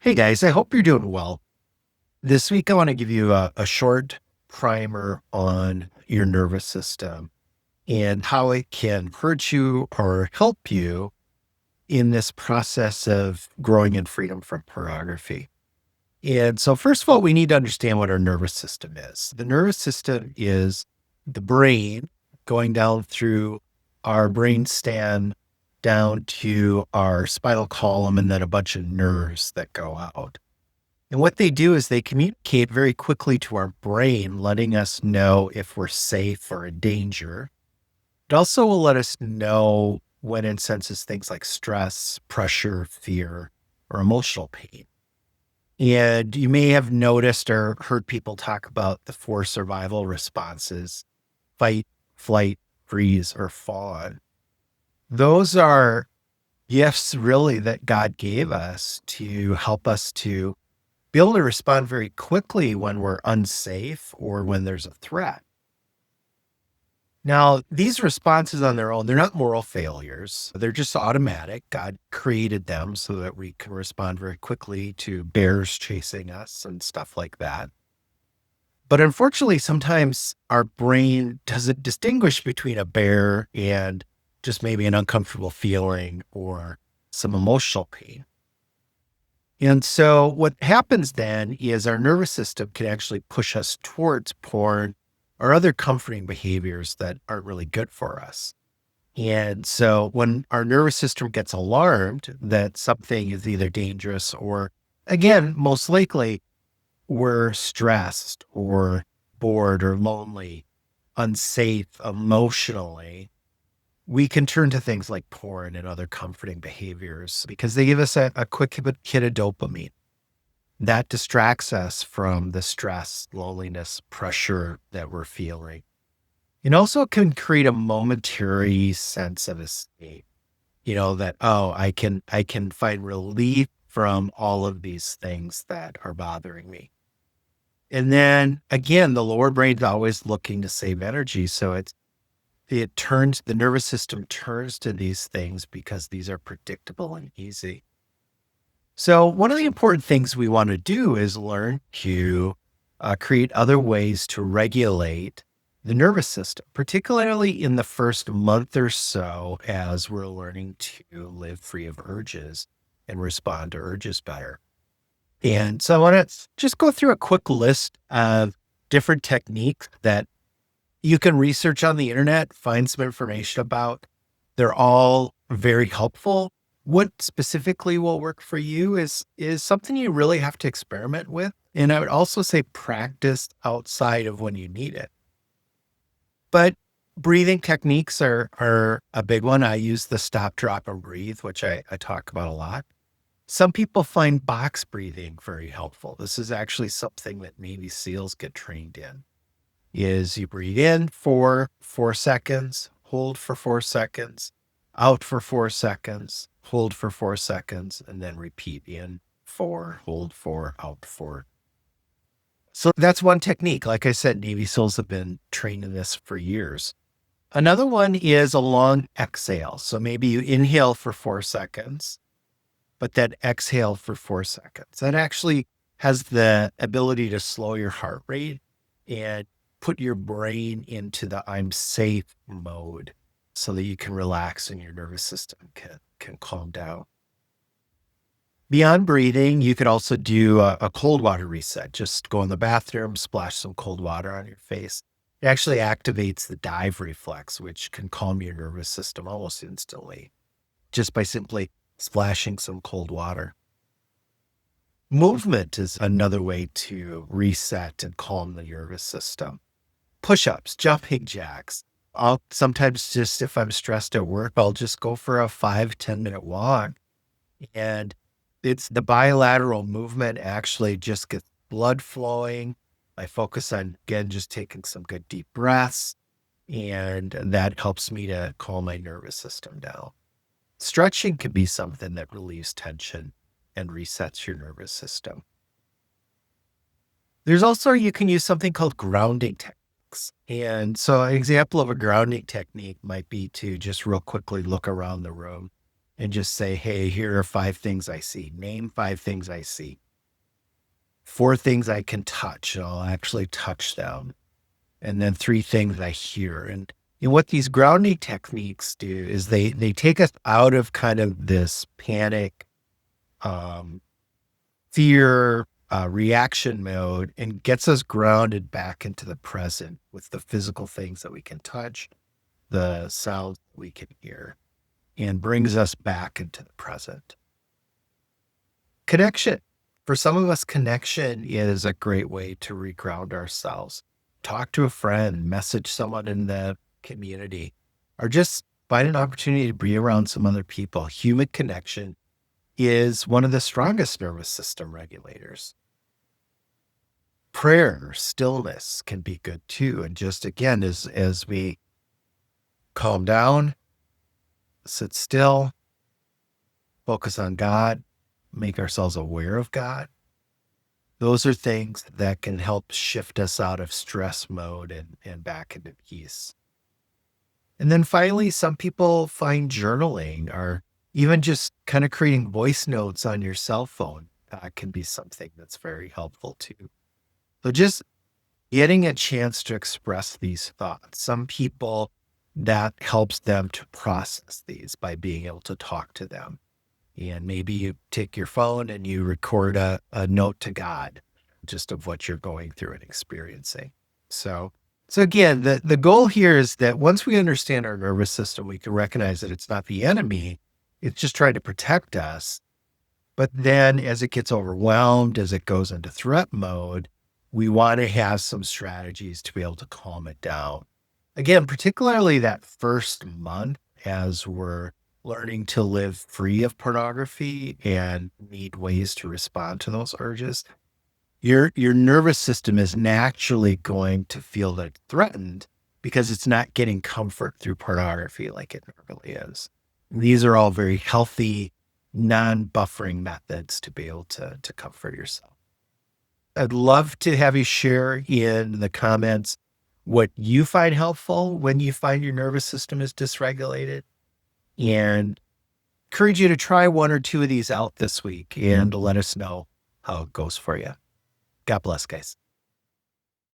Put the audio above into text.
Hey guys, I hope you're doing well. This week, I want to give you a short primer on your nervous system and how it can hurt you or help you in this process of growing in freedom from pornography. And so, first of all, we need to understand what our nervous system is. The nervous system is the brain going down through our brain stem down to our spinal column and then a bunch of nerves that go out. And what they do is they communicate very quickly to our brain, letting us know if we're safe or in danger. It also will let us know when it senses things like stress, pressure, fear, or emotional pain. And you may have noticed or heard people talk about the four survival responses: fight, flight, freeze, or fawn. Those are gifts really that God gave us to help us to be able to respond very quickly when we're unsafe or when there's a threat. Now, these responses on their own, they're not moral failures. They're just automatic. God created them so that we can respond very quickly to bears chasing us and stuff like that. But unfortunately, sometimes our brain doesn't distinguish between a bear and just maybe an uncomfortable feeling or some emotional pain. And so what happens then is our nervous system can actually push us towards porn or other comforting behaviors that aren't really good for us. And so when our nervous system gets alarmed that something is either dangerous or, again, most likely we're stressed or bored or lonely, unsafe emotionally, we can turn to things like porn and other comforting behaviors because they give us a quick hit of dopamine that distracts us from the stress, loneliness, pressure that we're feeling. It also can create a momentary sense of escape, that, oh, I can find relief from all of these things that are bothering me. And then again, the lower brain's always looking to save energy. So the nervous system turns to these things because these are predictable and easy. So one of the important things we want to do is learn to create other ways to regulate the nervous system, particularly in the first month or so as we're learning to live free of urges and respond to urges better. And so I want to just go through a quick list of different techniques that you can research on the internet, find some information about. They're all very helpful. What specifically will work for you is something you really have to experiment with. And I would also say practice outside of when you need it. But breathing techniques are a big one. I use the stop, drop, and breathe, which I talk about a lot. Some people find box breathing very helpful. This is actually something that Navy SEALs get trained in. Is you breathe in for 4 seconds, hold for 4 seconds, out for 4 seconds, hold for 4 seconds, and then repeat in 4, hold 4, out 4. So that's one technique. Like I said, Navy SEALs have been trained in this for years. Another one is a long exhale. So maybe you inhale for 4 seconds, but then exhale for 4 seconds. That actually has the ability to slow your heart rate and put your brain into the I'm safe mode so that you can relax and your nervous system can calm down. Beyond breathing, you could also do a cold water reset. Just go in the bathroom, splash some cold water on your face. It actually activates the dive reflex, which can calm your nervous system almost instantly just by simply splashing some cold water. Movement is another way to reset and calm the nervous system. Push-ups, jumping jacks. I'll sometimes just, if I'm stressed at work, I'll just go for a 5-10 minute walk. And it's the bilateral movement actually just gets blood flowing. I focus on, again, just taking some good deep breaths. And that helps me to calm my nervous system down. Stretching can be something that relieves tension and resets your nervous system. There's also, you can use something called grounding techniques. And so an example of a grounding technique might be to just real quickly look around the room and just say, hey, here are 5 things I see. Name 5 things I see. 4 things I can touch. I'll actually touch them. And then 3 things I hear. And what these grounding techniques do is they take us out of kind of this panic, um, fear, reaction mode and gets us grounded back into the present with the physical things that we can touch, the sounds we can hear, and brings us back into the present. Connection. For some of us, connection is a great way to reground ourselves. Talk to a friend, message someone in the community, or just find an opportunity to be around some other people. Human connection is one of the strongest nervous system regulators. Prayer, stillness can be good too. And just again, as we calm down, sit still, focus on God, make ourselves aware of God. Those are things that can help shift us out of stress mode and back into peace. And then finally, some people find journaling or even just kind of creating voice notes on your cell phone can be something that's very helpful too. So just getting a chance to express these thoughts. Some people, that helps them to process these by being able to talk to them. And maybe you take your phone and you record a note to God just of what you're going through and experiencing. So again, the goal here is that once we understand our nervous system, we can recognize that it's not the enemy. It's just trying to protect us. But then as it gets overwhelmed, as it goes into threat mode, we want to have some strategies to be able to calm it down. Again, particularly that first month as we're learning to live free of pornography and need ways to respond to those urges, your nervous system is naturally going to feel that threatened because it's not getting comfort through pornography like it normally is. These are all very healthy, non-buffering methods to be able to comfort yourself. I'd love to have you share in the comments what you find helpful when you find your nervous system is dysregulated, and encourage you to try 1 or 2 of these out this week and let us know how it goes for you. God bless, guys.